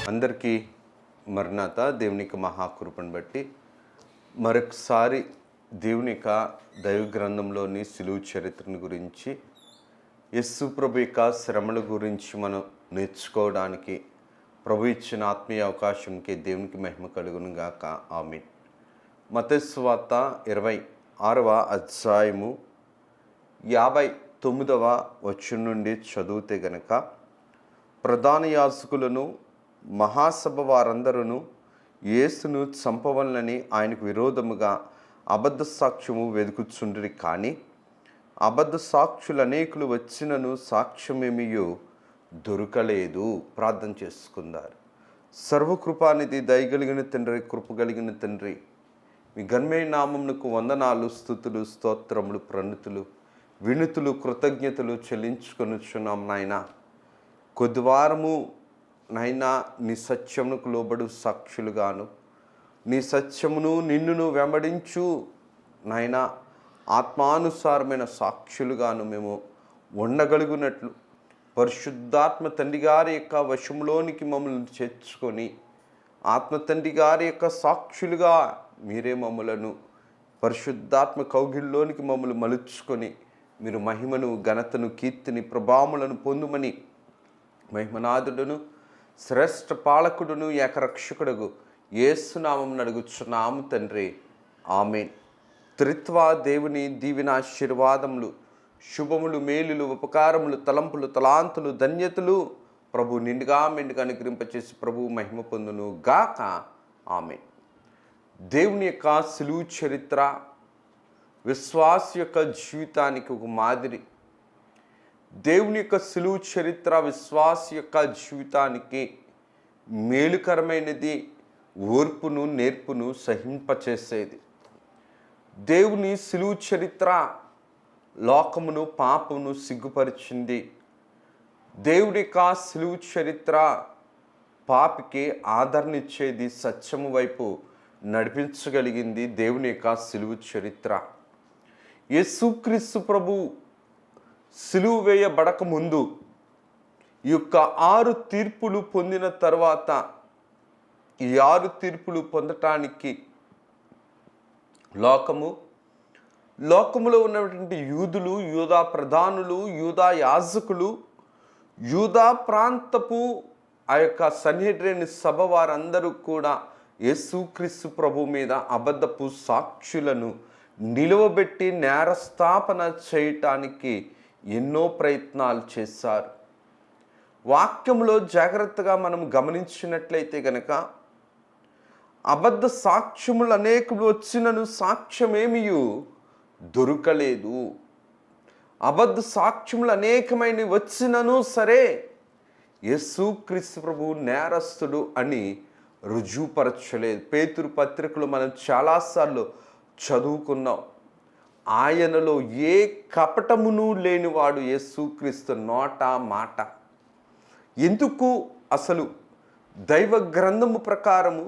అందరికీ మరణాత దేవుని యొక్క మహాకృపను బట్టి మరొకసారి దేవుని యొక్క దైవ గ్రంథంలోని సిలువ చరిత్రను గురించి యేసు ప్రభు యొక్క శ్రమల గురించి మనం నేర్చుకోవడానికి ప్రభు ఇచ్చిన ఆత్మీయ అవకాశంకి దేవునికి మహిమ కలుగును గాక. ఆమేన్. మత్తయి సువార్త 26వ అధ్యాయము 59వ వచనం నుండి చదివితే గనక, ప్రధాన యాజకులను మహాసభ వారందరూ యేసును చంపవలనని ఆయనకు విరోధముగా అబద్ధ సాక్ష్యము వెదుకుచుండిరి. కానీ అబద్ధ సాక్షులు అనేకులు వచ్చినను సాక్ష్యమేమియో దొరకలేదు. ప్రార్థన చేసుకున్నారు. సర్వకృపానిధి, దయగలిగిన తండ్రి, కృపగలిగిన తండ్రి, మీ ఘనమైన నామమునకు వందనాలు, స్తుతులు, స్తోత్రములు, ప్రణతులు, వినుతులు, కృతజ్ఞతలు చెల్లించుకొనుచున్నాం నాయన. కొద్దివారము నైనా నీ సత్యమునకు లోబడు సాక్షులుగాను, నీ సత్యమును నిన్నును వెంబడించు నాయనా ఆత్మానుసారమైన సాక్షులుగాను మేము ఉండగలుగునట్లు పరిశుద్ధాత్మ తండ్రి గారి యొక్క వశంలోనికి మమ్మల్ని చేర్చుకొని, ఆత్మ తండ్రి గారి యొక్క సాక్షులుగా మీరే మమ్మలను పరిశుద్ధాత్మ కౌగిల్లోనికి మమ్మల్ని మలుచుకొని మీరు మహిమను, ఘనతను, కీర్తిని, ప్రభావములను పొందుమని మహిమనాథుడును శ్రేష్ఠ పాలకుడును ఏకరక్షకుడుగు యేసునామమున అడుగుచున్నాము తండ్రి. ఆమేన్. త్రిత్వ దేవుని దీవెన ఆశీర్వాదములు, శుభములు, మేలులు, ఉపకారములు, తలంపులు, తలాంతులు, ధన్యతలు ప్రభు నిండుగా మెండుగా అనుగ్రహింపచేసి ప్రభు మహిమ పొందును గాక. ఆమేన్. దేవుని యొక్క సిలువ చరిత్ర విశ్వాస యొక్క జీవితానికి ఒక మాదిరి. దేవుని యొక్క సిలువ చరిత్ర విశ్వాస యొక్క జీవితానికి మేలుకరమైనది, ఓర్పును, నేర్పును సహింపచేసేది. దేవుని సిలువ చరిత్ర లోకమును, పాపమును సిగ్గుపరిచింది. దేవుడి యొక్క సిలువ చరిత్ర పాపికి ఆదరణ ఇచ్చేది, సత్యము వైపు నడిపించగలిగింది. దేవుని యొక్క సిలువ చరిత్ర యేసుక్రీస్తు ప్రభు సిలువ వేయబడక ముందు ఈ యొక్క 6 తీర్పులు పొందిన తర్వాత, ఈ 6 తీర్పులు పొందటానికి లోకములో ఉన్నటువంటి యూదులు, యూదా ప్రధానులు, యూదా యాజకులు, యూదా ప్రాంతపు ఆ యొక్క సన్హెడ్రిన్ సభ వారందరూ కూడా యేసుక్రీస్తు ప్రభు మీద అబద్ధపు సాక్షులను నిలువబెట్టి నేరస్థాపన చేయటానికి ఎన్నో ప్రయత్నాలు చేశారు. వాక్యంలో జాగ్రత్తగా మనం గమనించినట్లయితే గనక, అబద్ధ సాక్ష్యములు అనేకులు వచ్చినను సాక్ష్యమేమియు దొరకలేదు. అబద్ధ సాక్ష్యములు అనేకమైన వచ్చినను సరే యేసుక్రీస్తు ప్రభు నేరస్తుడు అని రుజువుపరచలేదు. పేతురు పత్రికలు మనం చాలాసార్లు చదువుకున్నాం. ఆయనలో ఏ కపటమును లేనివాడు యేసుక్రీస్తు, నోట మాట. ఎందుకు అసలు దైవ గ్రంథము ప్రకారము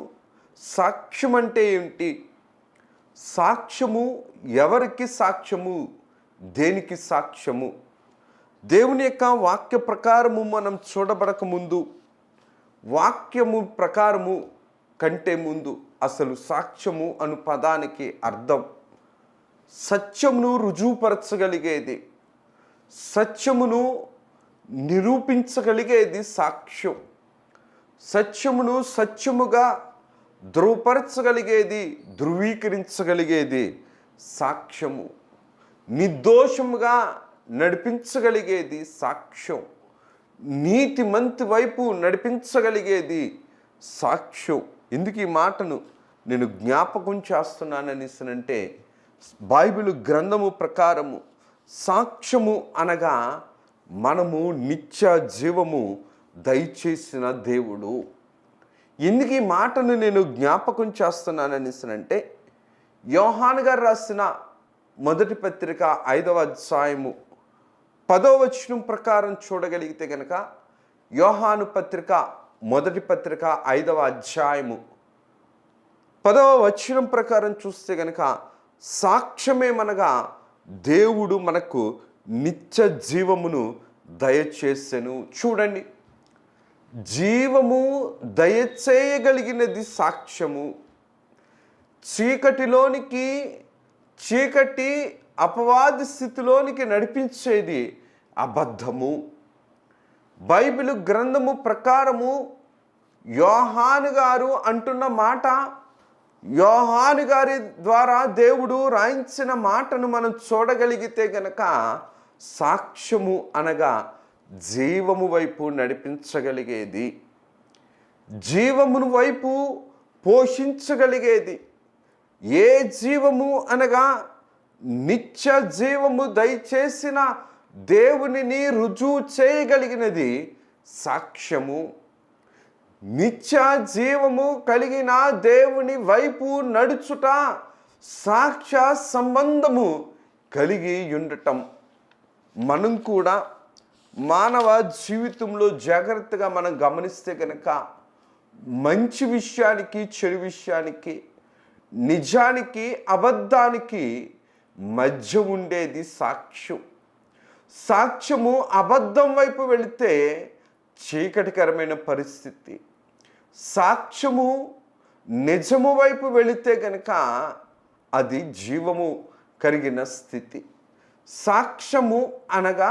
సాక్ష్యం అంటే ఏమిటి? సాక్ష్యము ఎవరికి సాక్ష్యము? దేనికి సాక్ష్యము? దేవుని యొక్క వాక్య ప్రకారము మనం చూడబడక ముందు, వాక్యము ప్రకారము కంటే ముందు అసలు సాక్ష్యము అను పదానికి అర్థం సత్యమును రుజువుపరచగలిగేది, సత్యమును నిరూపించగలిగేది సాక్ష్యం. సత్యమును సత్యముగా ధృవపరచగలిగేది, ధృవీకరించగలిగేది సాక్ష్యము. నిర్దోషముగా నడిపించగలిగేది సాక్ష్యం. నీతిమంతి వైపు నడిపించగలిగేది సాక్ష్యం. ఎందుకు ఈ మాటను నేను జ్ఞాపకం చేస్తున్నాననిసనంటే, బైబిల్ గ్రంథము ప్రకారము సాక్ష్యము అనగా మనము నిత్య జీవము దయచేసిన దేవుడు. ఎందుకు ఈ మాటను నేను జ్ఞాపకం చేస్తున్నాననిసనంటే, యోహాను గారు రాసిన మొదటి పత్రిక 5వ అధ్యాయము 10వ వచనం ప్రకారం చూడగలిగితే గనక, యోహాను పత్రిక మొదటి పత్రిక 5వ అధ్యాయము 10వ వచనం ప్రకారం చూస్తే గనక, సాక్ష్యమేమనగా దేవుడు మనకు నిత్య జీవమును దయచేసెను. చూడండి, జీవము దయచేయగలిగినది సాక్ష్యము. చీకటిలోనికి, చీకటి అపవాది స్థితిలోనికి నడిపించేది అబద్ధము. బైబిల్ గ్రంథము ప్రకారము యోహాను గారు అంటున్న మాట, యోహాను గారి ద్వారా దేవుడు రాయించిన మాటను మనం చూడగలిగితే గనక సాక్ష్యము అనగా జీవము వైపు నడిపించగలిగేది, జీవమును వైపు పోషించగలిగేది. ఏ జీవము అనగా నిత్య జీవము దయచేసిన దేవునిని రుజువు చేయగలిగినది సాక్ష్యము. నిత్య జీవము కలిగిన దేవుని వైపు నడుచుట సాక్ష్య సంబంధము కలిగి ఉండటం. మనం కూడా మానవ జీవితంలో జాగ్రత్తగా మనం గమనిస్తే కనుక మంచి విషయానికి, చెడు విషయానికి, నిజానికి, అబద్ధానికి మధ్య ఉండేది సాక్ష్యం. సాక్ష్యము అబద్ధం వైపు వెళితే చీకటికరమైన పరిస్థితి. సాక్ష్యము నిజము వైపు వెళితే కనుక అది జీవము కలిగిన స్థితి. సాక్ష్యము అనగా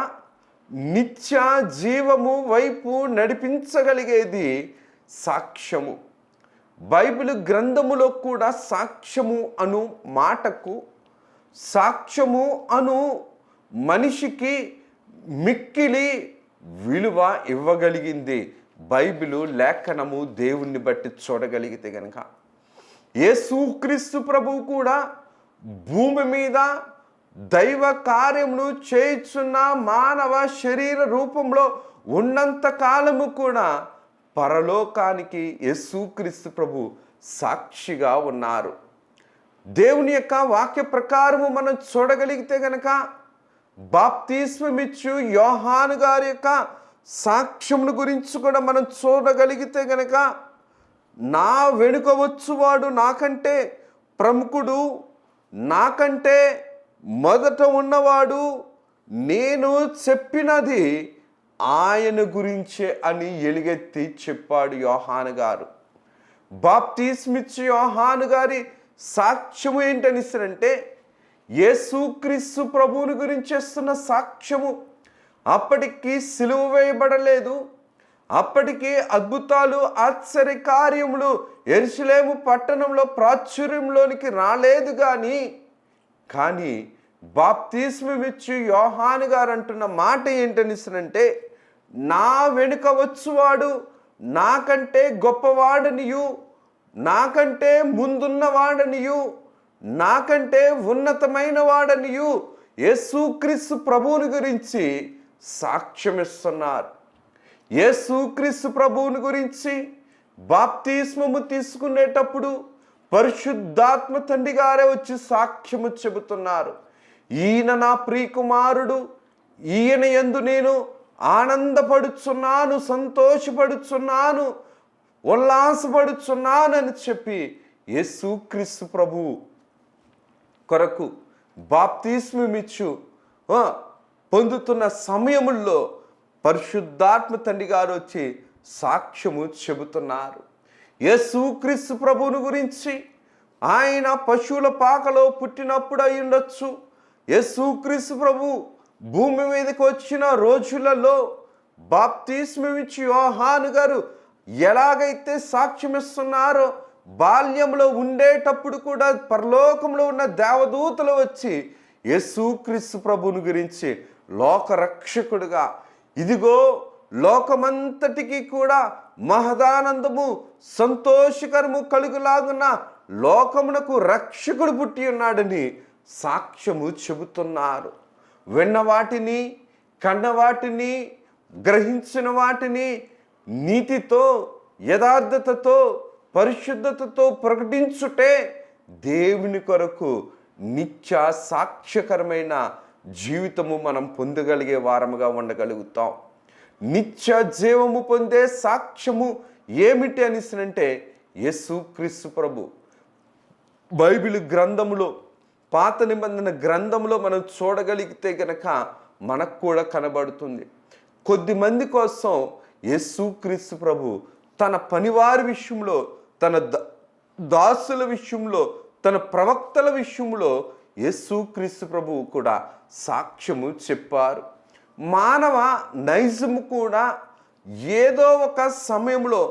నిత్య జీవము వైపు నడిపించగలిగేది సాక్ష్యము. బైబిల్ గ్రంథములో కూడా సాక్ష్యము అను మాటకు, సాక్ష్యము అను మనిషికి మిక్కిలి విలువ ఇవ్వగలిగింది బైబిలు లేఖనము. దేవుణ్ణి బట్టి చూడగలిగితే గనక యేసుక్రీస్తు ప్రభువు కూడా భూమి మీద దైవ కార్యమును చేయుచున్న మానవ శరీర రూపంలో ఉన్నంత కాలము కూడా పరలోకానికి యేసుక్రీస్తు ప్రభు సాక్షిగా ఉన్నారు. దేవుని యొక్క వాక్య ప్రకారము మనం చూడగలిగితే గనక బాప్తిస్మమిచ్చు యోహాను గారి యొక్క సాక్ష్యమును గురించి కూడా మనం చూడగలిగితే గనక, నా వెనుక వచ్చువాడు నాకంటే ప్రముఖుడు, నాకంటే మొదట ఉన్నవాడు, నేను చెప్పినది ఆయన గురించే అని ఎలుగెత్తి చెప్పాడు యోహాను గారు. బాప్తిస్మిచ్చు యోహాను గారి సాక్ష్యము ఏంటనిస్తారంటే యేసుక్రీస్తు ప్రభువుని గురించి చేస్తున్న సాక్ష్యము. అప్పటికి సిలువ వేయబడలేదు, అప్పటికి అద్భుతాలు, ఆశ్చర్య కార్యములు యెరూషలేము పట్టణంలో ప్రాచుర్యంలోనికి రాలేదు. కానీ బాప్తిస్మమిచ్చి యోహాను గారు అంటున్న మాట ఏంటనిస్తానంటే, నా వెనుక వచ్చువాడు నాకంటే గొప్పవాడనియు, నాకంటే ముందున్నవాడనియు, నాకంటే ఉన్నతమైన వాడనియు యేసుక్రీస్తు ప్రభువుని గురించి సాక్ష్యమిస్తున్నారు. యేసుక్రీస్తు ప్రభువుని గురించి బాప్తిస్మము తీసుకునేటప్పుడు పరిశుద్ధాత్మ తండ్రి గారే వచ్చి సాక్ష్యము చెబుతున్నారు. ఈయన నా ప్రియకుమారుడు, ఈయన యందు నేను ఆనందపడుచున్నాను, సంతోషపడుచున్నాను, ఉల్లాసపడుచున్నానని చెప్పి యేసుక్రీస్తు ప్రభువు కొరకు బాప్తిస్మమిచ్చు పొందుతున్న సమయముల్లో పరిశుద్ధాత్మ తండ్రి గారు వచ్చి సాక్ష్యము చెబుతున్నారు. యేసుక్రీస్తు ప్రభువుని గురించి ఆయన పశువుల పాకలో పుట్టినప్పుడు అయి ఉండొచ్చు. యేసుక్రీస్తు ప్రభు భూమి మీదకి వచ్చిన రోజులలో బాప్తిస్మమిచ్చి యోహాను గారు ఎలాగైతే సాక్ష్యమిస్తున్నారో, బాల్యంలో ఉండేటప్పుడు కూడా పరలోకంలో ఉన్న దేవదూతలు వచ్చి యేసుక్రీస్తు ప్రభువుని గురించి లోకరక్షకుడుగా, ఇదిగో లోకమంతటికి కూడా మహదానందము సంతోషకరము కలుగులాగున్న లోకమునకు రక్షకుడు పుట్టి ఉన్నాడని సాక్ష్యము చెబుతున్నారు. విన్న వాటిని, కన్న వాటిని, గ్రహించిన వాటిని నీతితో, యథార్థతతో, పరిశుద్ధతతో ప్రకటించుటే దేవుని కొరకు నిత్య సాక్ష్యకరమైన జీవితము మనం పొందగలిగే వారముగా ఉండగలుగుతాం. నిత్య జీవము పొందే సాక్ష్యము ఏమిటి అనిసినంటే యేసుక్రీస్తు ప్రభు. బైబిల్ గ్రంథములో, పాత నిబంధన గ్రంథంలో మనం చూడగలిగితే గనక మనకు కూడా కనబడుతుంది. కొద్దిమంది కోసం యేసుక్రీస్తు ప్రభు తన పనివారి విషయంలో, తన దాసుల విషయంలో, తన ప్రవక్తల విషయంలో యేసుక్రీస్తు ప్రభువు కూడా సాక్ష్యము చెప్పారు. మానవ నైజము కూడా ఏదో ఒక సమయంలో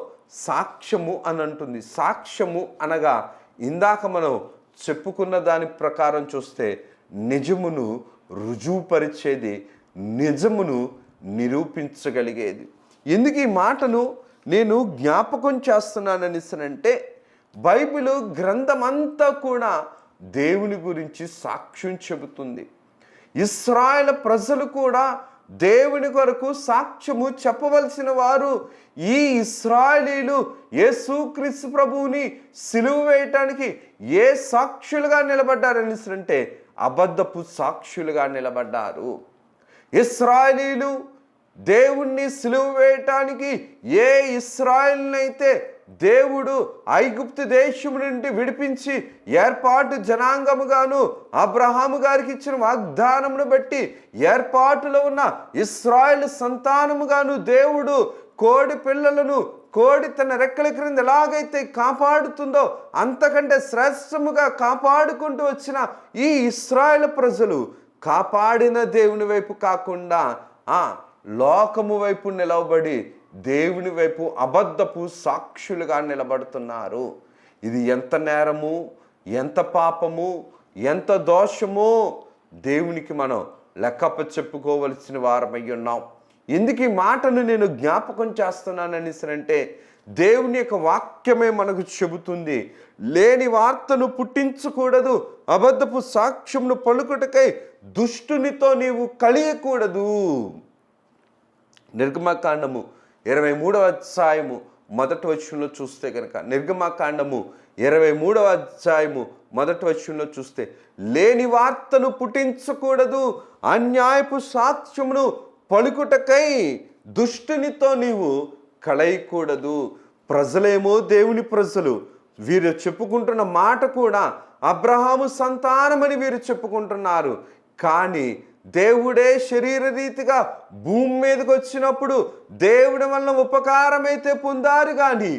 సాక్ష్యము అని అంటుంది. సాక్ష్యము అనగా ఇందాక మనం చెప్పుకున్న దాని ప్రకారం చూస్తే నిజమును రుజువుపరిచేది, నిజమును నిరూపించగలిగేది. ఎందుకు ఈ మాటను నేను జ్ఞాపకం చేస్తున్నాననిసనంటే, బైబిల్ గ్రంథమంతా కూడా దేవుని గురించి సాక్ష్యం చెబుతుంది. ఇశ్రాయేలు ప్రజలు కూడా దేవుని కొరకు సాక్ష్యము చెప్పవలసిన వారు. ఈ ఇశ్రాయేలీలు యేసుక్రీస్తు ప్రభువుని సిలువ వేయటానికి ఏ సాక్షులుగా నిలబడ్డారనిసంటే అబద్ధపు సాక్షులుగా నిలబడ్డారు. ఇశ్రాయేలీలు దేవుణ్ణి సిలువ వేయటానికి ఏ ఇశ్రాయేలునైతే దేవుడు ఐగుప్తు దేశం నుండి విడిపించి ఏర్పాటు జనాంగముగాను అబ్రహాము గారికి ఇచ్చిన వాగ్దానమును బట్టి ఏర్పాటులో ఉన్న ఇశ్రాయేలు సంతానముగాను దేవుడు కోడి పిల్లలను, కోడి తన రెక్కల క్రింద ఎలాగైతే కాపాడుతుందో అంతకంటే శ్రేష్టముగా కాపాడుకుంటూ వచ్చిన ఈ ఇశ్రాయేలు ప్రజలు కాపాడిన దేవుని వైపు కాకుండా లోకము వైపు నిలవబడి దేవుని వైపు అబద్ధపు సాక్షులుగా నిలబడుతున్నారు. ఇది ఎంత నేరము, ఎంత పాపము, ఎంత దోషము దేవునికి మనం లెక్కప్ప చెప్పుకోవలసిన వారమై ఉన్నాం. ఎందుకు ఈ మాటను నేను జ్ఞాపకం చేస్తున్నాననిసరంటే, దేవుని యొక్క వాక్యమే మనకు చెబుతుంది, లేని వార్తను పుట్టించకూడదు, అబద్ధపు సాక్ష్యమును పలుకుటకై దుష్టునితో నీవు కలియకూడదు. నిర్గమకాండము 23వ అధ్యాయము 1వ వచనంలో చూస్తే కనుక, నిర్గమకాండము 23వ అధ్యాయము 1వ వచనంలో చూస్తే, లేని వార్తను పుట్టించకూడదు, అన్యాయపు సాక్ష్యమును పలుకుటకై దుష్టునితో నీవు కలయకూడదు. ప్రజలేమో దేవుని ప్రజలు, వీరు చెప్పుకుంటున్న మాట కూడా అబ్రహాము సంతానమని వీరు చెప్పుకుంటున్నారు. కానీ దేవుడే శరీర రీతిగా భూమి మీదకి వచ్చినప్పుడు దేవుని వలన ఉపకారమైతే పొందారు, కానీ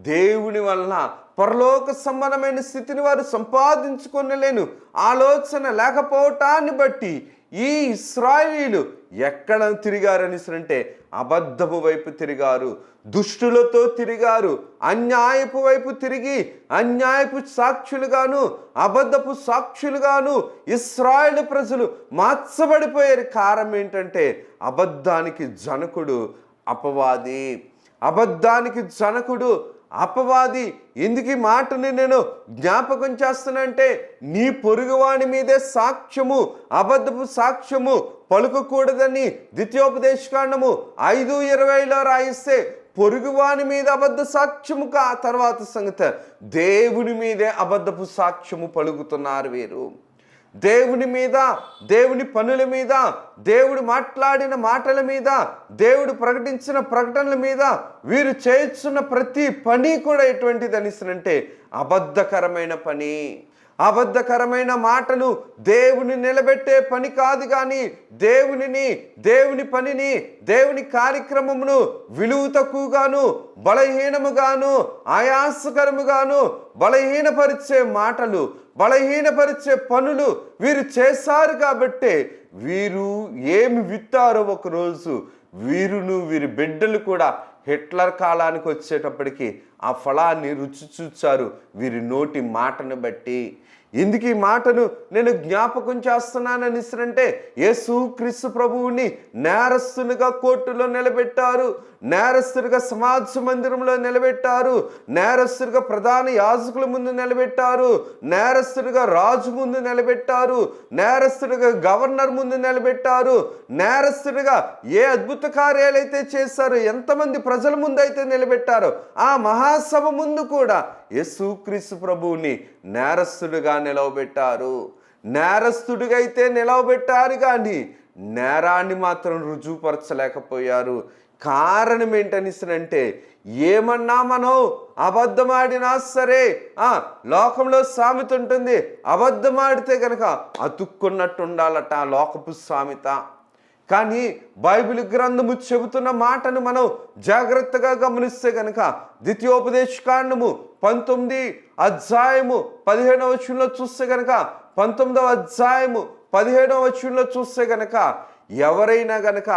దేవుని వలన పరలోక సంబంధమైన స్థితిని వారు సంపాదించుకొనలేను ఆలోచన లేకపోవటాన్ని బట్టి ఈ ఇశ్రాయేలీలు ఎక్కడ తిరిగారనిసరంటే అబద్ధపు వైపు తిరిగారు, దుష్టులతో తిరిగారు, అన్యాయపు వైపు తిరిగి అన్యాయపు సాక్షులుగాను అబద్ధపు సాక్షులుగాను ఇశ్రాయేలు ప్రజలు మార్చబడిపోయారు. కారణం ఏంటంటే అబద్ధానికి జనకుడు అపవాది. అబద్ధానికి జనకుడు అపవాది. ఎందుకు ఈ మాటని నేను జ్ఞాపకం చేస్తానంటే, నీ పొరుగువాని మీదే సాక్ష్యము, అబద్ధపు సాక్ష్యము పలుకకూడదని ద్వితీయోపదేశకాండము 5:20లో రాయిస్తే, పొరుగువాని మీద అబద్ధ సాక్ష్యము తర్వాత సంగతి దేవుని మీదే అబద్ధపు సాక్ష్యము పలుకుతున్నారు వీరు. దేవుని మీద, దేవుని పనుల మీద, దేవుడు మాట్లాడిన మాటల మీద, దేవుడు ప్రకటించిన ప్రకటనల మీద వీరు చేస్తున్న ప్రతి పని కూడా ఎటువంటిది అనిసనంటే అబద్ధకరమైన పని. అబద్ధకరమైన మాటను దేవుని నిలబెట్టే పని కాదు, కానీ దేవుని పనిని, దేవుని కార్యక్రమమును విలువ తక్కువగాను, బలహీనముగాను, ఆయాసకరముగాను, బలహీనపరిచే మాటలు, బలహీనపరిచే పనులు వీరు చేశారు. కాబట్టి వీరు ఏమి విత్తారో ఒకరోజు వీరి బిడ్డలు కూడా హిట్లర్ కాలానికి వచ్చేటప్పటికి ఆ ఫలాన్ని రుచి చూచారు వీరి నోటి మాటను బట్టి. ఎందుకు ఈ మాటను నేను జ్ఞాపకం చేస్తున్నాననిసరంటే, యేసుక్రీస్తు ప్రభువుని నేరస్తునిగా కోర్టులో నిలబెట్టారు, నేరస్తుడిగా సమాజ మందిరంలో నిలబెట్టారు, నేరస్తుడిగా ప్రధాన యాజకుల ముందు నిలబెట్టారు, నేరస్తుడిగా రాజు ముందు నిలబెట్టారు, నేరస్తుడిగా గవర్నర్ ముందు నిలబెట్టారు, నేరస్తుడిగా ఏ అద్భుత కార్యాలైతే చేశారో, ఎంతమంది ప్రజల ముందు అయితే నిలబెట్టారో ఆ మహాసభ ముందు కూడా యేసుక్రీస్తు ప్రభువుని నేరస్తుడిగా నిలవబెట్టారు. నేరస్తుడిగా అయితే నిలవబెట్టారు, కానీ నేరాన్ని మాత్రం రుజువుపరచలేకపోయారు. కారణం ఏంటనిసనంటే, ఏమన్నా మనం అబద్ధమాడినా సరే, లోకంలో సామెత ఉంటుంది, అబద్ధమాడితే కనుక అతుక్కున్నట్టు ఉండాలట, లోకపు సామెత. కానీ బైబిల్ గ్రంథము చెబుతున్న మాటను మనం జాగ్రత్తగా గమనిస్తే కనుక ద్వితీయోపదేశకాండము 19 అధ్యాయము 15వ వచనంలో చూస్తే కనుక 19వ అధ్యాయము 17వ వచనంలో చూస్తే కనుక ఎవరైనా గనక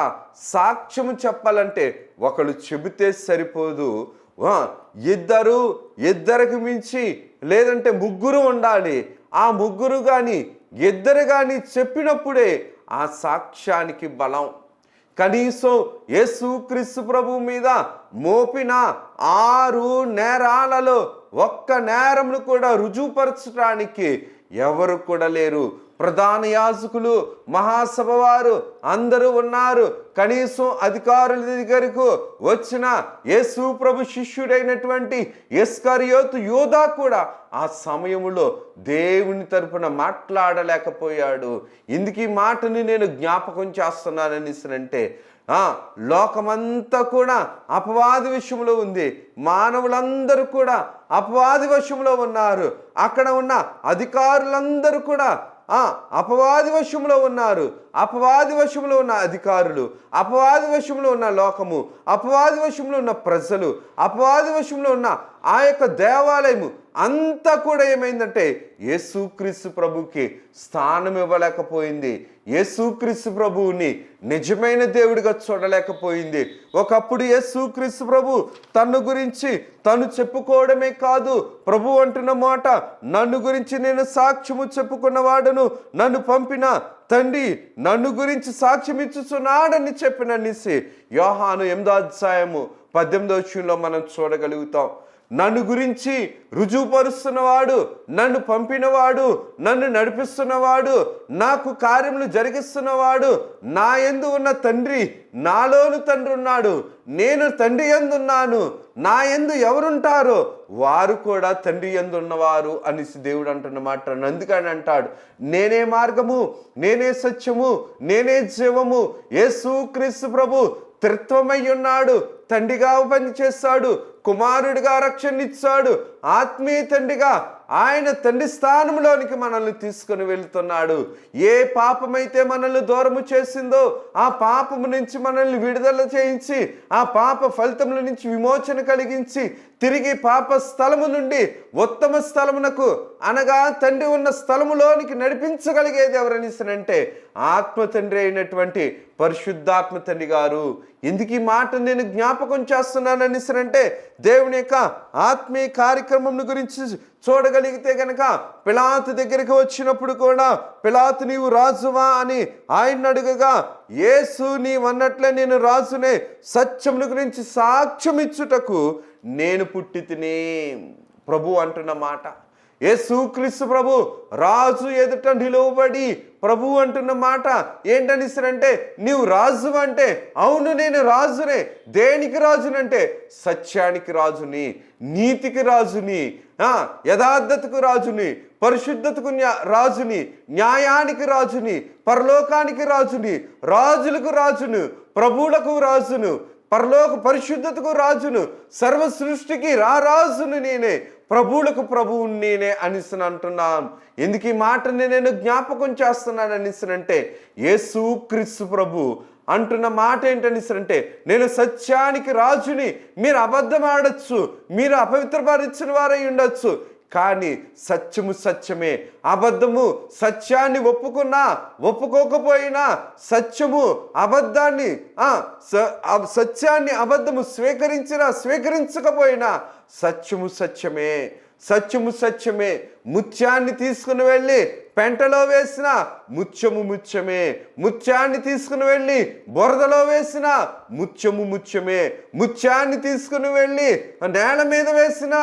సాక్ష్యము చెప్పాలంటే ఒకళ్ళు చెబితే సరిపోదు, ఇద్దరికి మించి లేదంటే ముగ్గురు ఉండాలి. ఆ ముగ్గురు కానీ ఇద్దరు కానీ చెప్పినప్పుడే ఆ సాక్ష్యానికి బలం. కనీసం యేసుక్రీస్తు ప్రభు మీద మోపిన 6 నేరాలలో ఒక్క నేరమును కూడా రుజువుపరచడానికి ఎవరు కూడా లేరు. ప్రధాన యాజకులు, మహాసభ వారు అందరూ ఉన్నారు. కనీసం అధికారుల దగ్గరకు వచ్చిన యేసు ప్రభు శిష్యుడైనటువంటి ఇస్కరియోతు యూదా కూడా ఆ సమయంలో దేవుని తరపున మాట్లాడలేకపోయాడు. ఇందుకు ఈ మాటని నేను జ్ఞాపకం చేస్తున్నాననిసనంటే లోకమంతా కూడా అపవాది విషయంలో ఉంది. మానవులందరూ కూడా అపవాది వశంలో ఉన్నారు. అక్కడ ఉన్న అధికారులందరూ కూడా అపవాది వశంలో ఉన్నారు. అపవాది వశంలో ఉన్న అధికారులు, అపవాది వశంలో ఉన్న లోకము, అపవాది వశంలో ఉన్న ప్రజలు, అపవాది వశంలో ఉన్న ఆ యొక్క దేవాలయము అంతా కూడా ఏమైందంటే యేసుక్రీస్తు ప్రభుకి స్థానం ఇవ్వలేకపోయింది. యేసుక్రీస్తు ప్రభువుని నిజమైన దేవుడిగా చూడలేకపోయింది. ఒకప్పుడు యేసుక్రీస్తు ప్రభు తన గురించి తను చెప్పుకోవడమే కాదు, ప్రభు అంటున్న మాట, నన్ను గురించి నేను సాక్ష్యము చెప్పుకున్నవాడను, నన్ను పంపిన తండ్రి నన్ను గురించి సాక్ష్యం ఇచ్చుచున్నాడని చెప్పిననిసి యోహాను 8వ అధ్యాయము 18వ వచనంలో మనం చూడగలుగుతాం. నన్ను గురించి రుజువుపరుస్తున్నవాడు, నన్ను పంపినవాడు, నన్ను నడిపిస్తున్నవాడు, నాకు కార్యములు జరిగిస్తున్నవాడు, నా యందు ఉన్న తండ్రి, నాలోను తండ్రి ఉన్నాడు, నేను తండ్రి యందు ఉన్నాను, నా యందు ఎవరుంటారో వారు కూడా తండ్రి యందు ఉన్నవారు అనేసి దేవుడు అంటున్నమాట. అందుకని అంటాడు, నేనే మార్గము, నేనే సత్యము, నేనే జీవము. యేసుక్రీస్తు ప్రభు త్రిత్వమై ఉన్నాడు. తండ్రిగా పనిచేస్తాడు, కుమారుడిగా రక్షణ ఇచ్చాడు, ఆత్మీయ తండ్రిగా ఆయన తండ్రి స్థానంలోనికి మనల్ని తీసుకుని వెళ్తున్నాడు. ఏ పాపమైతే మనల్ని దూరము చేసిందో ఆ పాపము నుంచి మనల్ని విడుదల చేయించి, ఆ పాప ఫలితముల నుంచి విమోచన కలిగించి, తిరిగి పాప స్థలము నుండి ఉత్తమ స్థలమునకు అనగా తండ్రి ఉన్న స్థలములోనికి నడిపించగలిగేది ఎవరనిసనంటే ఆత్మ తండ్రి అయినటువంటి పరిశుద్ధాత్మ తండ్రి గారు. ఎందుకు ఈ మాట నేను జ్ఞాపకం చేస్తున్నాననిసనంటే దేవుని యొక్క ఆత్మీయ కార్యక్రమం గురించి చూడగలిగితే గనక పిలాతు దగ్గరికి వచ్చినప్పుడు కూడా, పిలాతు నీవు రాజువా అని ఆయన అడుగగా, యేసు నీవన్నట్లే నేను రాజునే, సత్యముల గురించి సాక్ష్యం ఇచ్చుటకు నేను పుట్టి తిని ప్రభు అంటున్న మాట. యేసుక్రీస్తు ప్రభు రాజు ఎదుట నిలువబడి ప్రభు అంటున్న మాట ఏంటనిసరంటే, నీవు రాజు అంటే, అవును నేను రాజునే. దేనికి రాజునంటే సత్యానికి రాజుని, నీతికి రాజుని, యథార్థతకు రాజుని, పరిశుద్ధతకు రాజుని, న్యాయానికి రాజుని, పరలోకానికి రాజుని, రాజులకు రాజును, ప్రభువులకు రాజును, పరలోక పరిశుద్ధతకు రాజును, సర్వ సృష్టికి రాజును నేనే, ప్రభువులకు ప్రభువుని నేనే అనిసని అంటున్నాను. ఎందుకు ఈ మాటని నేను జ్ఞాపకం చేస్తున్నాను అనిసనంటే, యేసుక్రీస్తు ప్రభు అంటున్న మాట ఏంటనిసరంటే, నేను సత్యానికి రాజుని. మీరు అబద్ధం ఆడచ్చు, మీరు అపవిత్రపరిచిన వారై ఉండొచ్చు, కానీ సత్యము సత్యమే. అబద్ధము సత్యాన్ని ఒప్పుకున్నా ఒప్పుకోకపోయినా, సత్యము అబద్ధాన్ని సత్యాన్ని అబద్ధము స్వీకరించినా స్వీకరించకపోయినా సత్యము సత్యమే. సత్యము సత్యమే. ముత్యాన్ని తీసుకుని వెళ్ళి పెంటలో వేసిన ముత్యము ముత్యమే. ముత్యాన్ని తీసుకుని వెళ్ళి బురదలో వేసిన ముత్యము ముత్యమే. ముత్యాన్ని తీసుకుని వెళ్ళి నేల మీద వేసిన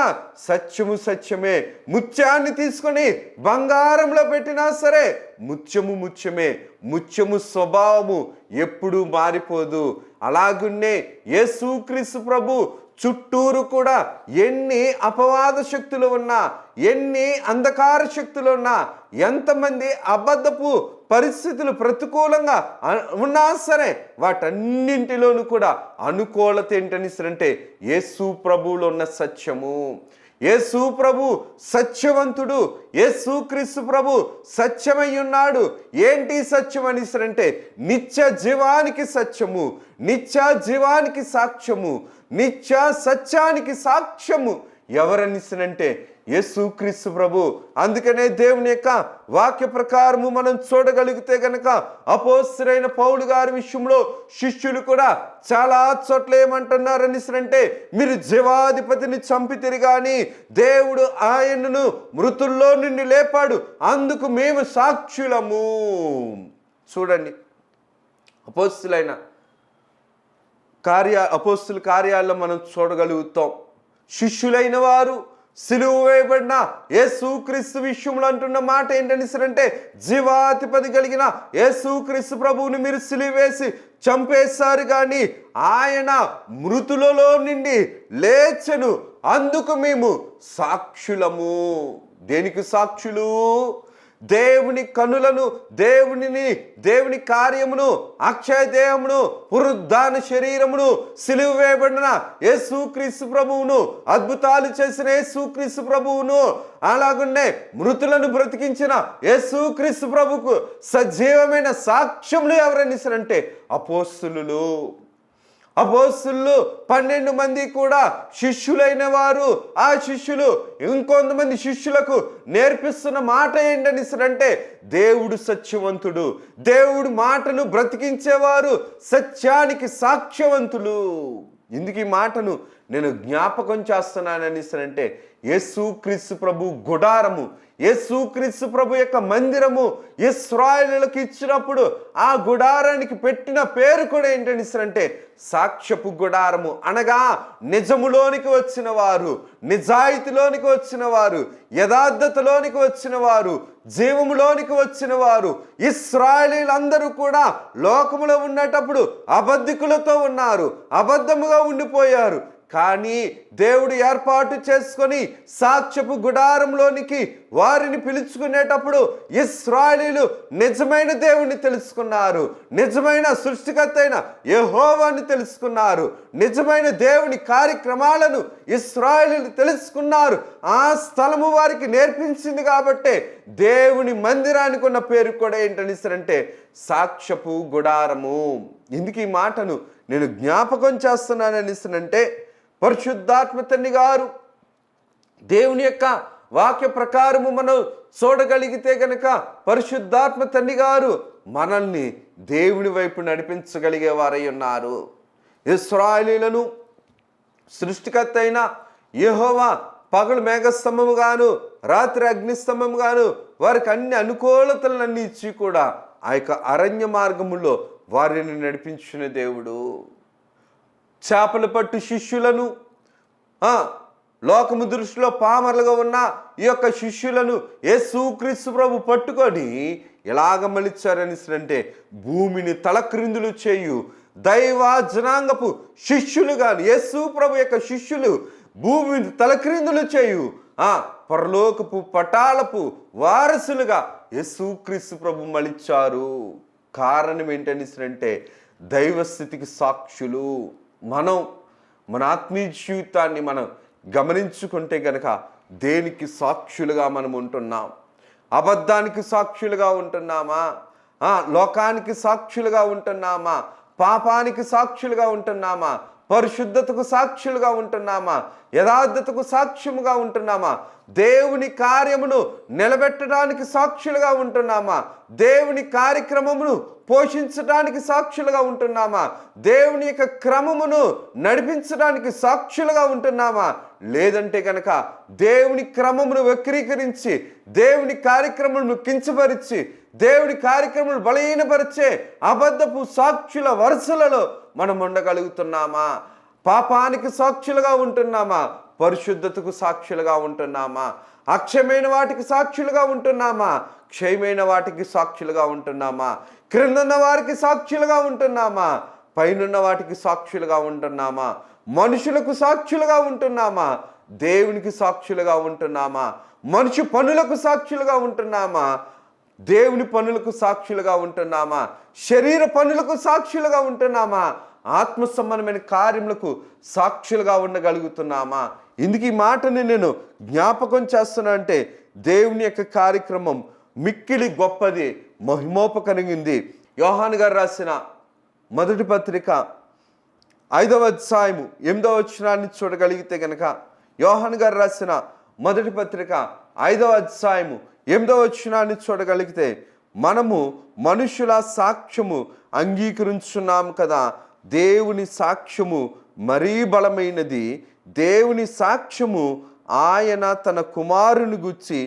సత్యము సత్యమే. ముత్యాన్ని తీసుకొని బంగారంలో పెట్టినా సరే ముత్యము ముత్యమే. ముత్యము స్వభావము ఎప్పుడూ మారిపోదు. అలాగున్నే యేసుక్రీస్తు ప్రభు చుట్టూరు కూడా ఎన్ని అపవాద శక్తులు ఉన్నా, ఎన్ని అంధకార శక్తులు ఉన్నా, ఎంతమంది అబద్ధపు పరిస్థితులు ప్రతికూలంగా ఉన్నా సరే వాటన్నింటిలోనూ కూడా అనుకూలత ఏంటనిసరంటే యేసు ప్రభువులో ఉన్న సత్యము. యేసు ప్రభు సత్యవంతుడు, యేసు క్రీస్తు ప్రభు సత్యమై ఉన్నాడు. ఏంటి సత్యం అనేసరంటే నిత్య జీవానికి సత్యము, నిత్య జీవానికి సాక్ష్యము, నిత్య సత్యానికి సాక్ష్యము ఎవరనిసనంటే యేసుక్రీస్తు ప్రభు. అందుకనే దేవుని యొక్క వాక్య ప్రకారము మనం చూడగలిగితే గనక అపోస్తలుడైన పౌలు గారి విషయంలో శిష్యులు కూడా చాలా చోట్ల ఏమంటున్నారు అనేసరంటే మీరు జీవాధిపతిని చంపితిరి గాని దేవుడు ఆయనను మృతుల్లో నుండి లేపాడు, అందుకు మేము సాక్షులము. చూడండి, అపోస్తల కార్యాల్లో మనం చూడగలుగుతాం. శిష్యులైన వారు సిలువ వేయబడిన యేసుక్రీస్తు విషయంలో అంటున్న మాట ఏంటనిసరంటే జీవాధిపతి కలిగిన యేసుక్రీస్తు ప్రభువుని మీరు సిలువ వేసి చంపేశారు కానీ ఆయన మృతులలో నుండి లేచెను, అందుకు మేము సాక్షులము. దేనికి సాక్షులు? దేవుని కనులను, దేవుని కార్యమును, అక్షయ దేహమును, పునరుద్ధాన శరీరమును, సిలువ వేయబడిన యేసుక్రీస్తు ప్రభువును, అద్భుతాలు చేసిన యేసుక్రీస్తు ప్రభువును, అలాగున్నే మృతులను బ్రతికించిన యేసుక్రీస్తు ప్రభువుకు సజీవమైన సాక్ష్యములు ఎవరనిసరంటే అపోస్తలులు. 12 మంది కూడా శిష్యులైన వారు. ఆ శిష్యులు ఇంకొంతమంది శిష్యులకు నేర్పిస్తున్న మాట ఏంటనిసరంటే దేవుడు సత్యవంతుడు, దేవుడి మాటను బ్రతికించేవారు, సత్యానికి సాక్ష్యవంతులు. ఇందుకు ఈ మాటను నేను జ్ఞాపకం చేస్తున్నాననిసరంటే యేసుక్రీస్తు ప్రభు గుడారము, యేసుక్రీస్తు ప్రభు యొక్క మందిరము ఇశ్రాయేలులకు ఇచ్చినప్పుడు ఆ గుడారానికి పెట్టిన పేరు కూడా ఏంటనిసరంటే సాక్ష్యపు గుడారము. అనగా నిజములోనికి వచ్చిన వారు, నిజాయితీలోనికి వచ్చిన వారు, యథార్థతలోనికి వచ్చిన వారు, జీవములోనికి వచ్చిన వారు. ఇశ్రాయేలీలందరూ కూడా లోకములో ఉన్నటప్పుడు అబద్ధికులతో ఉన్నారు, అబద్ధముగా ఉండిపోయారు. కానీ దేవుడు ఏర్పాటు చేసుకొని సాక్ష్యపు గుడారంలోనికి వారిని పిలుచుకునేటప్పుడు ఇశ్రాయేలీలు నిజమైన దేవుణ్ణి తెలుసుకున్నారు, నిజమైన సృష్టికర్త అయిన యెహోవాను తెలుసుకున్నారు, నిజమైన దేవుని కార్యక్రమాలను ఇశ్రాయేలీలు తెలుసుకున్నారు. ఆ స్థలము వారికి నేర్పించింది కాబట్టే దేవుని మందిరానికి ఉన్న పేరు కూడా ఏంటనిసరంటే సాక్ష్యపు గుడారము. ఎందుకు ఈ మాటను నేను జ్ఞాపకం చేస్తున్నాననిసనంటే పరిశుద్ధాత్మ తండ్రి గారు దేవుని యొక్క వాక్య ప్రకారము మనం చూడగలిగితే గనక పరిశుద్ధాత్మ తండ్రి గారు మనల్ని దేవుని వైపు నడిపించగలిగే వారై ఉన్నారు. ఇశ్రాయేలీయులను సృష్టికర్త అయిన యెహోవా పగలు మేఘస్తంభము గాను, రాత్రి అగ్నిస్తంభము గాను వారికి అన్ని అనుకూలతలన్నీ ఇచ్చి కూడా ఆ యొక్క అరణ్య మార్గములో వారిని నడిపించిన దేవుడు. చేపలు పట్టు శిష్యులను, లోకము దృష్టిలో పామరులుగా ఉన్న ఈ యొక్క శిష్యులను యేసుక్రీస్తు ప్రభు పట్టుకొని ఎలాగ మలిచారనిసరంటే భూమిని తలక్రిందులు చేయు దైవ జనాంగపు శిష్యులు గాని యేసు ప్రభు యొక్క శిష్యులు భూమిని తలక్రిందులు చేయు పరలోకపు పటాలపు వారసులుగా యేసుక్రీస్తు ప్రభు మలిచారు. కారణం ఏంటనిసరంటే దైవస్థితికి సాక్షులు. మన ఆత్మీయ జీవితాన్ని మనం గమనించుకుంటే గనక దేనికి సాక్షులుగా మనం ఉంటున్నాం? అబద్ధానికి సాక్షులుగా ఉంటున్నామా? లోకానికి సాక్షులుగా ఉంటున్నామా? పాపానికి సాక్షులుగా ఉంటున్నామా? పరిశుద్ధతకు సాక్షులుగా ఉంటున్నామా? యథార్థతకు సాక్ష్యముగా ఉంటున్నామా? దేవుని కార్యమును నిలబెట్టడానికి సాక్షులుగా ఉంటున్నామా? దేవుని కార్యక్రమమును పోషించడానికి సాక్షులుగా ఉంటున్నామా? దేవుని యొక్క క్రమమును నడిపించడానికి సాక్షులుగా ఉంటున్నామా? లేదంటే కనుక దేవుని క్రమమును వక్రీకరించి, దేవుని కార్యక్రమాలను కించపరిచి, దేవుని కార్యక్రమాలను బలహీనపరిచే అబద్ధపు సాక్షుల వరుసలలో మనం ఉండగలుగుతున్నామా? పాపానికి సాక్షులుగా ఉంటున్నామా? పరిశుద్ధతకు సాక్షులుగా ఉంటున్నామా? అక్షయమైన వాటికి సాక్షులుగా ఉంటున్నామా? క్షయమైన వాటికి సాక్షులుగా ఉంటున్నామా? క్రిందన్న వారికి సాక్షులుగా ఉంటున్నామా? పైనున్న వాటికి సాక్షులుగా ఉంటున్నామా? మనుషులకు సాక్షులుగా ఉంటున్నామా? దేవునికి సాక్షులుగా ఉంటున్నామా? మనిషి పనులకు సాక్షులుగా ఉంటున్నామా? దేవుని పనులకు సాక్షులుగా ఉంటున్నామా? శరీర పనులకు సాక్షులుగా ఉంటున్నామా? ఆత్మ సంబంధమైన కార్యములకు సాక్షులుగా ఉండగలుగుతున్నామా? ఇందుకు ఈ మాటని నేను జ్ఞాపకం చేస్తున్నా అంటే దేవుని యొక్క కార్యక్రమం మిక్కిలి గొప్పది, మహిమోపకరంగింది. యోహాను గారు రాసిన మొదటి పత్రిక 5వ అధ్యాయము 8వ వచనాన్ని చూడగలిగితే గనక, యోహాను గారు రాసిన మొదటి పత్రిక 5వ అధ్యాయము 8వ వచనాన్ని చూడగలిగితే, మనము మనుషుల సాక్ష్యము అంగీకరించున్నాము కదా, దేవుని సాక్ష్యము మరీ బలమైనది. దేవుని సాక్ష్యము ఆయన తన కుమారుని గురించి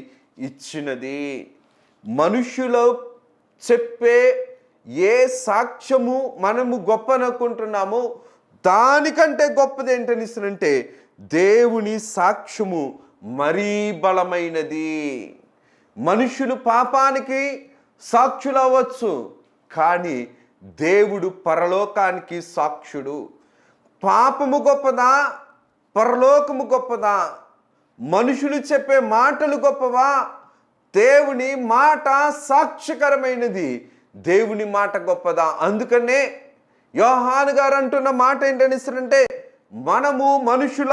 ఇచ్చినది. మనుషులు చెప్పే ఏ సాక్ష్యము మనము గొప్ప అనుకుంటున్నామో దానికంటే గొప్పది ఏంటనిస్తుందంటే దేవుని సాక్ష్యము మరీ బలమైనది. మనుషులు పాపానికి సాక్షులు అవ్వచ్చు, కానీ దేవుడు పరలోకానికి సాక్షుడు. పాపము గొప్పదా, పరలోకము గొప్పదా? మనుషులు చెప్పే మాటలు గొప్పవా? దేవుని మాట సాక్ష్యకరమైనది. దేవుని మాట గొప్పదా? అందుకనే యోహాను గారు అంటున్న మాట ఏంటనిస్తారంటే, మనము మనుషుల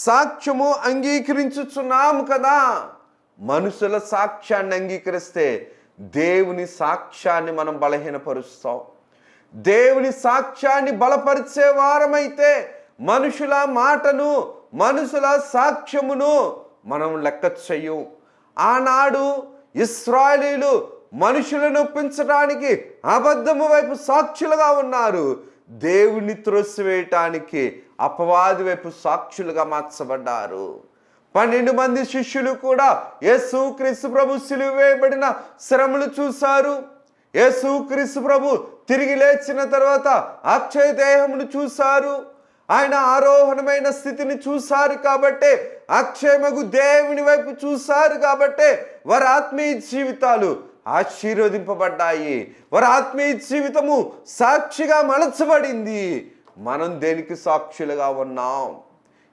సాక్ష్యము అంగీకరించుచున్నాము కదా. మనుషుల సాక్ష్యాన్ని అంగీకరిస్తే దేవుని సాక్ష్యాన్ని మనం బలహీనపరుస్తాం. దేవుని సాక్ష్యాన్ని బలపరిచే వారమైతే మనుషుల మాటను, మనుషుల సాక్ష్యమును మనం లెక్క చెయ్యం. ఆనాడు ఇశ్రాయేలీయులు మనుషులను ఒప్పించడానికి అబద్ధము వైపు సాక్షులుగా ఉన్నారు. దేవుని త్రోసివేయటానికి అపవాది వైపు సాక్షులుగా మార్చబడ్డారు. 12 మంది శిష్యులు కూడా యేసుక్రీస్తు ప్రభు సిలువ వేయబడిన శ్రమలు చూశారు. యేసుక్రీస్తు ప్రభు తిరిగి లేచిన తర్వాత అక్షయ దేహమును చూశారు. ఆయన ఆరోహణమైన స్థితిని చూశారు కాబట్టి, అక్షయమగు దేవుని వైపు చూశారు కాబట్టి వారి ఆత్మీయ జీవితాలు ఆశీర్వదింపబడ్డాయి. వారి ఆత్మీయ జీవితము సాక్షిగా మలచబడింది. మనం దేనికి సాక్షులుగా ఉన్నాం?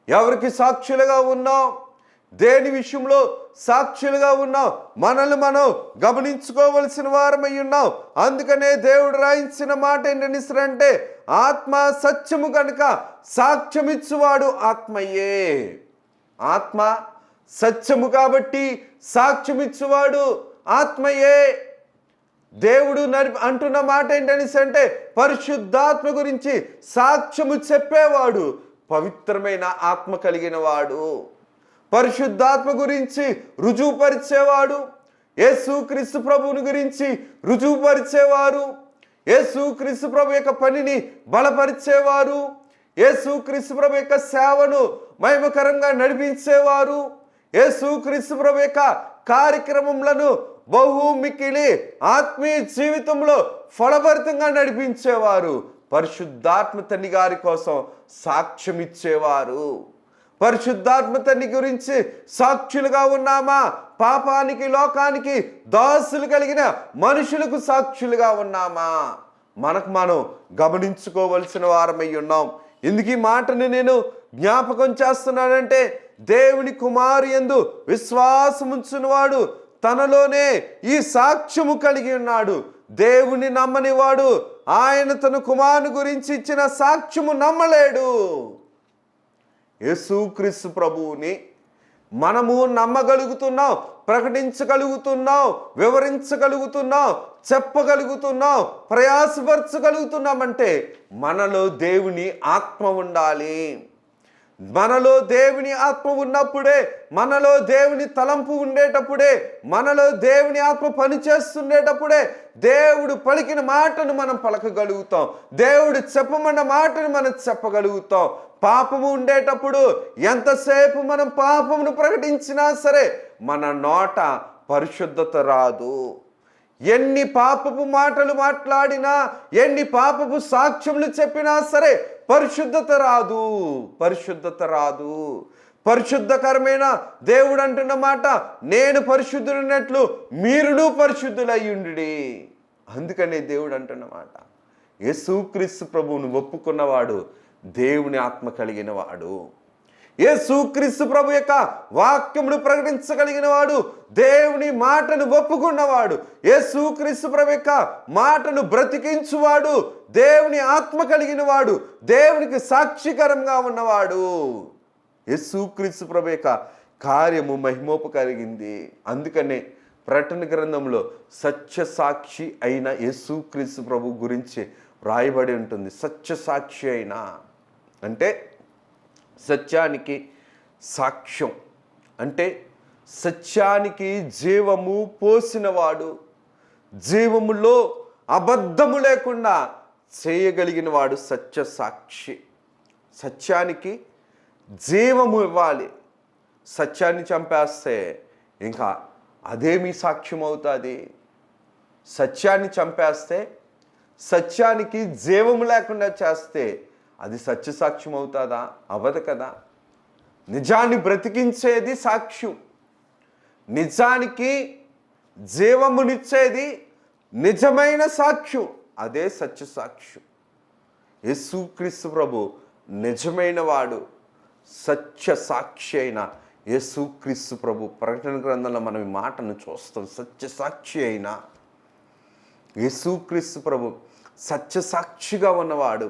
ఎవరికి సాక్షులుగా ఉన్నాం? దేని విషయంలో సాక్షులుగా ఉన్నాం? మనల్ని మనం గమనించుకోవలసిన వారమై ఉన్నాం. అందుకనే దేవుడు రాయించిన మాట ఏంటంటే, ఆత్మ సత్యము కనుక సాక్ష్యమిచ్చువాడు ఆత్మయే. ఆత్మ సత్యము కాబట్టి సాక్ష్యమిచ్చువాడు ఆత్మయే. దేవుడు అంటున్న మాట ఏంటంటే, పరిశుద్ధాత్మ గురించి సాక్ష్యము చెప్పేవాడు పవిత్రమైన ఆత్మ కలిగిన వాడు. పరిశుద్ధాత్మ గురించి రుజువుపరిచేవాడు, యేసుక్రీస్తు ప్రభువుని గురించి రుజువుపరిచేవారు, యేసుక్రీస్తు ప్రభు యొక్క పనిని బలపరిచేవారు, యేసుక్రీస్తు ప్రభు యొక్క సేవను మహిమకరంగా నడిపించేవారు, యేసుక్రీస్తు ప్రభు యొక్క కార్యక్రమములను బహుమికిలి ఆత్మీయ జీవితంలో ఫలభరితంగా నడిపించేవారు. పరిశుద్ధాత్మ తండ్రి గారి కోసం సాక్ష్యం ఇచ్చేవారు. పరిశుద్ధాత్మ తండ్రి గురించి సాక్షులుగా ఉన్నామా? పాపానికి, లోకానికి దాసులు కలిగిన మనుషులకు సాక్షులుగా ఉన్నామా? మనకు మనం గమనించుకోవలసిన వారమై ఉన్నాం. ఎందుకు ఈ మాటని నేను జ్ఞాపకం చేస్తున్నానంటే, దేవుని కుమారు యందు విశ్వాసముంచునివాడు తనలోనే ఈ సాక్ష్యము కలిగి ఉన్నాడు. దేవుని నమ్మనివాడు ఆయన తన కుమారుని గురించి ఇచ్చిన సాక్ష్యము నమ్మలేడు. యేసుక్రీస్తు ప్రభువుని మనము నమ్మగలుగుతున్నాం, ప్రకటించగలుగుతున్నాం, వివరించగలుగుతున్నాం, చెప్పగలుగుతున్నాం, ప్రయాసపరచగలుగుతున్నామంటే మనలో దేవుని ఆత్మ ఉండాలి. మనలో దేవుని ఆత్మ ఉన్నప్పుడే, మనలో దేవుని తలంపు ఉండేటప్పుడే, మనలో దేవుని ఆత్మ పనిచేస్తుండేటప్పుడే దేవుడు పలికిన మాటను మనం పలకగలుగుతాం. దేవుడు చెప్పమన్న మాటను మనం చెప్పగలుగుతాం. పాపము ఉండేటప్పుడు ఎంతసేపు మనం పాపమును ప్రకటించినా సరే మన నోట పరిశుద్ధత రాదు. ఎన్ని పాపపు మాటలు మాట్లాడినా, ఎన్ని పాపపు సాక్ష్యములు చెప్పినా సరే పరిశుద్ధత రాదు. పరిశుద్ధత రాదు. పరిశుద్ధకరమైన దేవుడు అంటున్న మాట, నేను పరిశుద్ధుడినట్లు మీరును పరిశుద్ధులయ్యుండుడి. అందుకనే దేవుడు అంటున్న మాట, యేసుక్రీస్తు ప్రభువును ఒప్పుకున్నవాడు దేవుని ఆత్మ కలిగిన వాడు. యేసుక్రీస్తు ప్రభు యొక్క వాక్యమును ప్రకటించగలిగిన వాడు, దేవుని మాటను ఒప్పుకున్నవాడు, యేసుక్రీస్తు ప్రభు యొక్క మాటను బ్రతికించువాడు, దేవుని ఆత్మ కలిగిన వాడు, దేవునికి సాక్షికరంగా ఉన్నవాడు. యేసుక్రీస్తు ప్రభు యొక్క కార్యము మహిమోపకరిగింది. అందుకనే ప్రకటన గ్రంథంలో సత్య సాక్షి అయిన యేసుక్రీస్తు ప్రభు గురించి వ్రాయబడి ఉంటుంది. సత్య సాక్షి అయిన అంటే సత్యానికి సాక్ష్యం, అంటే సత్యానికి జీవము పోసినవాడు, జీవములో అబద్ధము లేకుండా చేయగలిగిన వాడు సత్య సాక్షి. సత్యానికి జీవము ఇవ్వాలి. సత్యాన్ని చంపేస్తే ఇంకా అదేమి సాక్ష్యం అవుతుంది? సత్యాన్ని చంపేస్తే, సత్యానికి జీవము లేకుండా చేస్తే అది సత్య సాక్ష్యం అవుతుందా? అవ్వదు కదా. నిజాన్ని బ్రతికించేది సాక్ష్యం, నిజానికి జీవమునిచ్చేది నిజమైన సాక్ష్యం, అదే సత్య సాక్ష్యం. యేసుక్రీస్తు ప్రభు నిజమైన వాడు, సత్య సాక్షి అయిన యేసుక్రీస్తు ప్రభు. ప్రకటన గ్రంథంలో మనం ఈ మాటను చూస్తాం. సత్య సాక్షి అయిన యేసుక్రీస్తు ప్రభు సత్య సాక్షిగా ఉన్నవాడు.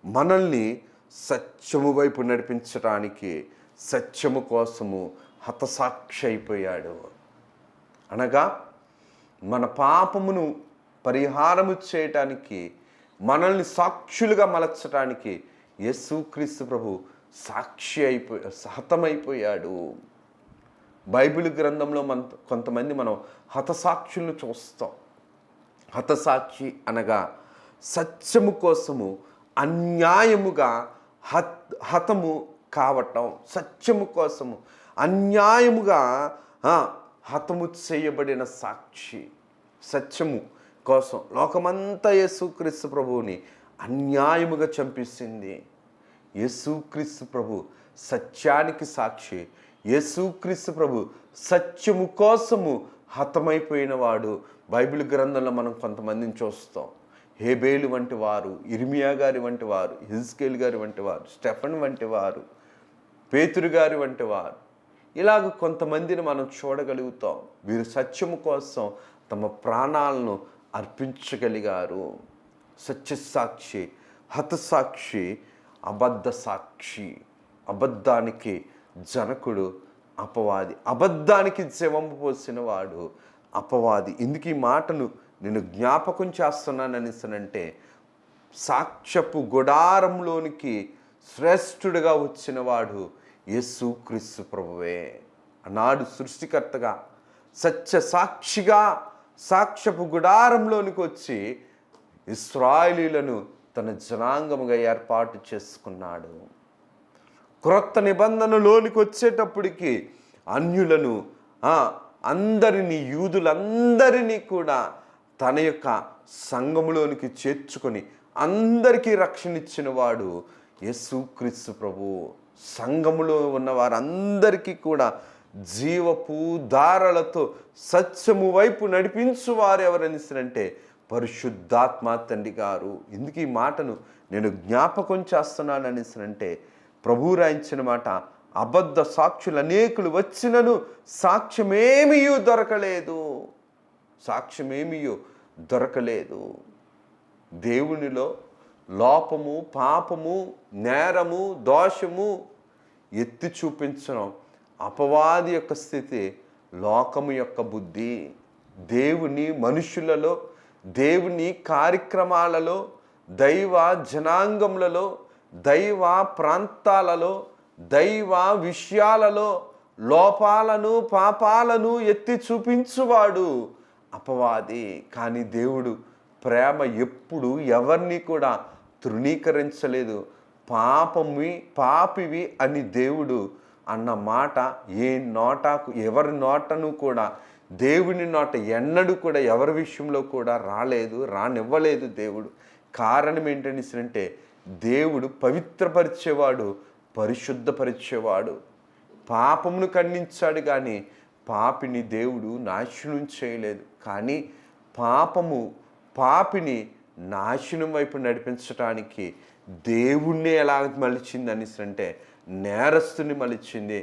మనల్ని సత్యము వైపు నడిపించడానికి, సత్యము కోసము హతసాక్షి అయిపోయాడు. అనగా మన పాపమును పరిహారము చేయటానికి, మనల్ని సాక్షులుగా మలచడానికి యేసుక్రీస్తు ప్రభు సాక్షి హతమైపోయాడు. బైబిల్ గ్రంథంలో కొంతమంది మనం హతసాక్షులను చూస్తాం. హతసాక్షి అనగా సత్యము కోసము అన్యాయముగా హతము కావటం, సత్యము కోసము అన్యాయముగా హతము చేయబడిన సాక్షి. సత్యము కోసం లోకమంతా యేసుక్రీస్తు ప్రభువుని అన్యాయముగా చంపేసింది. యేసుక్రీస్తు ప్రభు సత్యానికి సాక్షి. యేసుక్రీస్తు ప్రభు సత్యము కోసము హతమైపోయిన వాడు. బైబిల్ గ్రంథంలో మనం కొంతమందిని చూస్తాం. హేబేలు వంటి వారు, ఇర్మియా గారి వంటి వారు, హిజ్కేల్ గారి వంటి వారు, స్టెఫన్ వంటి వారు, పేతురు గారి వంటి వారు, ఇలాగ కొంతమందిని మనం చూడగలుగుతాం. వీరు సత్యము కోసం తమ ప్రాణాలను అర్పించగలిగారు. సత్యసాక్షి, హతసాక్షి, అబద్ధ సాక్షి. అబద్ధానికి జనకుడు అపవాది, అబద్ధానికి జీవము పోసిన వాడు అపవాది. ఎందుకు ఈ మాటను నేను జ్ఞాపకం చేస్తున్నాననిసనంటే, సాక్ష్యపు గుడారంలోనికి శ్రేష్ఠుడిగా వచ్చిన వాడు యేసుక్రీస్తు ప్రభువే. ఆనాడు సృష్టికర్తగా సత్య సాక్షిగా సాక్ష్యపు గుడారంలోనికి వచ్చి ఇశ్రాయేలీయులను తన జనాంగముగా ఏర్పాటు చేసుకున్నాడు. క్రొత్త నిబంధనలోనికి వచ్చేటప్పటికి అన్యులను అందరినీ, యూదులందరినీ కూడా తన యొక్క సంఘములోనికి చేర్చుకొని అందరికీ రక్షణ ఇచ్చిన వాడు యేసుక్రీస్తు ప్రభు. సంఘములో ఉన్న వారందరికీ కూడా జీవపు దారలతో సత్యము వైపు నడిపించువారు ఎవరనిస్తారంటే పరిశుద్ధాత్మ తండ్రి గారు. ఎందుకు ఈ మాటను నేను జ్ఞాపకం చేస్తున్నాను అనేసినంటే, ప్రభువు రాయించిన మాట, అబద్ధ సాక్షులు అనేకులు వచ్చినను సాక్ష్యమేమియూ దొరకలేదు. సాక్ష్యమేమియూ దొరకలేదు. దేవునిలో లోపము, పాపము, నేరము, దోషము ఎత్తి చూపించడం అపవాది యొక్క స్థితి, లోకము యొక్క బుద్ధి. దేవుని మనుషులలో, దేవుని కార్యక్రమాలలో, దైవ జనాంగములలో, దైవ ప్రాంతాలలో, దైవ విషయాలలో లోపాలను, పాపాలను ఎత్తి చూపించువాడు అపవాది. కానీ దేవుడు ప్రేమ ఎప్పుడు ఎవరిని కూడా తృణీకరించలేదు. పాపివి అని దేవుడు అన్న మాట ఎవరి నోటను కూడా, దేవుని నోట ఎన్నడూ కూడా ఎవరి విషయంలో కూడా రానివ్వలేదు దేవుడు. కారణం ఏంటంటే, దేవుడు పవిత్రపరిచేవాడు, పరిశుద్ధపరిచేవాడు. పాపమును ఖండించాడు కానీ పాపిని దేవుడు నాశనం చేయలేదు. కానీ పాపిని నాశనం వైపు నడిపించడానికి దేవుణ్ణి ఎలా మలిచింది అనేసి నేరస్తుని మలిచింది.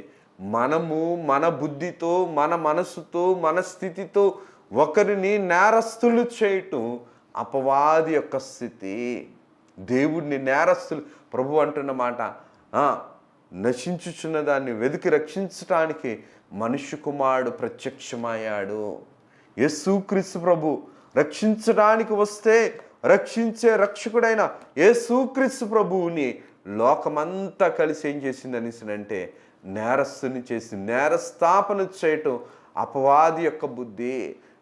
మనము మన బుద్ధితో, మన మనసుతో, మన స్థితితో ఒకరిని నేరస్తులు చేయటం అపవాది యొక్క స్థితి. దేవుడిని నేరస్తులు, ప్రభు అంటున్న మాట, నశించుచున్న దాన్ని వెతికి రక్షించటానికి మనుష్య కుమారుడు ప్రత్యక్షమయ్యాడు. యేసుక్రీస్తు ప్రభు రక్షించడానికి వస్తే రక్షించే రక్షకుడైన యేసుక్రీస్తు ప్రభువుని లోకమంతా కలిసి ఏం చేసింది అంటే నేరస్తుని చేసి నేరస్థాపన చేయటం అపవాది యొక్క బుద్ధి.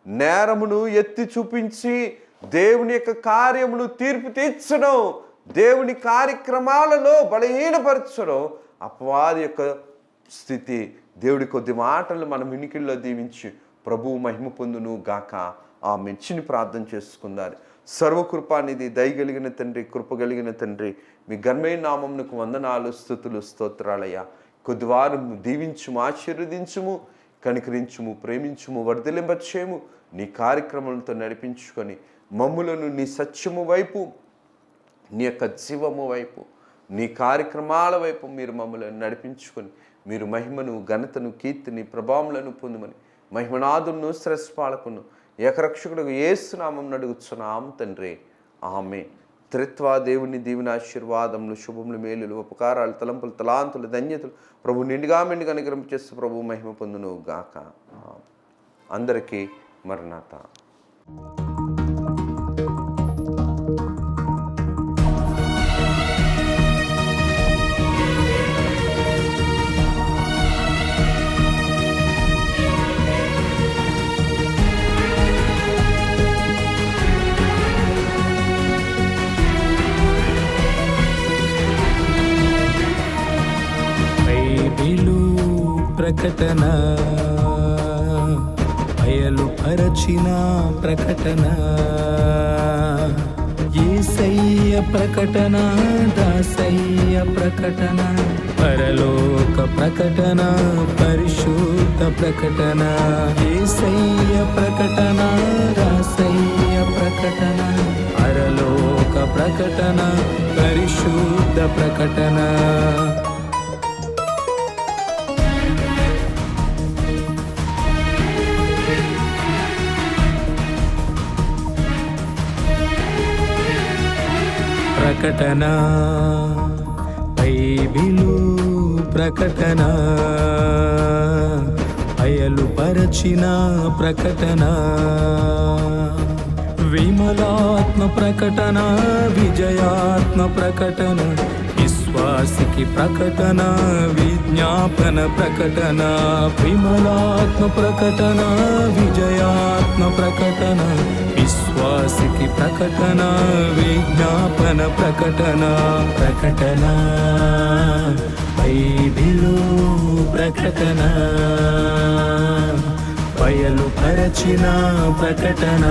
నేరమును ఎత్తి చూపించి దేవుని యొక్క కార్యమును తీర్పు తీర్చడం, దేవుని కార్యక్రమాలలో బలహీనపరచడం అపవాది యొక్క స్థితి. దేవుడి కొద్ది మాటలు మన వినికిల్లో దీవించి ప్రభువు మహిమ పొందును గాక. ఆ మెచ్చిని ప్రార్థన చేసుకున్నారు. సర్వకృపానిధి దయగలిగిన తండ్రి, కృపగలిగిన తండ్రి, మీ ఘనమైన నామమునకు వందనాలు, స్తుతులు, స్తోత్రాలయ్యా. కొద్దివారు దీవించుము, ఆశీర్వదించుము, కనికరించుము, ప్రేమించుము, వర్ధిలింపచేయము. నీ కార్యక్రమాలతో నడిపించుకొని మమ్ములను నీ సత్యము వైపు, నీ యొక్క జీవము వైపు, నీ కార్యక్రమాల వైపు మీరు మమ్మల్ని నడిపించుకొని మీరు మహిమను, ఘనతను, కీర్తిని, ప్రభావములను పొందుమని మహిమనాథును, శ్రేష్ఠపాలకును, ఏకరక్షకుడు యేసు నామమున అడుగుచున్నాం తండ్రి. ఆమేన్. త్రిత్వ దేవుని దీవెన, ఆశీర్వాదములు, శుభములు, మేలులు, ఉపకారాలు, తలంపులు, తలాంతులు, ధన్యతలు ప్రభు నిండుగా అనుగ్రహం చేస్తూ ప్రభు మహిమ పొందును గాక. అందరికీ మరణాత. ప్రకటన అయలు పరచిన ప్రకటన, యేసయ్య ప్రకటన, దాసయ్య ప్రకటన, పరలోక ప్రకటన, పరిశుద్ధ ప్రకటన, యేసయ్య ప్రకటన, దాసయ్య ప్రకటన, పరలోక ప్రకటన, పరిశుద్ధ ప్రకటన. ప్రకటన బైబిలు ప్రకటన అయలు పరచిన ప్రకటన, విమలాత్మ ప్రకటన, విజయాత్మ ప్రకటన, విశ్వాసికి ప్రకటన, విజ్ఞాపన ప్రకటన, విమలాత్మ ప్రకటన, విజయాత్మ ప్రకటన, విశ్వాసికి ప్రకటన, విజ్ఞాపన ప్రకటన. ప్రకటన బైబిలు ప్రకటన బయలు పరచిన ప్రకటన.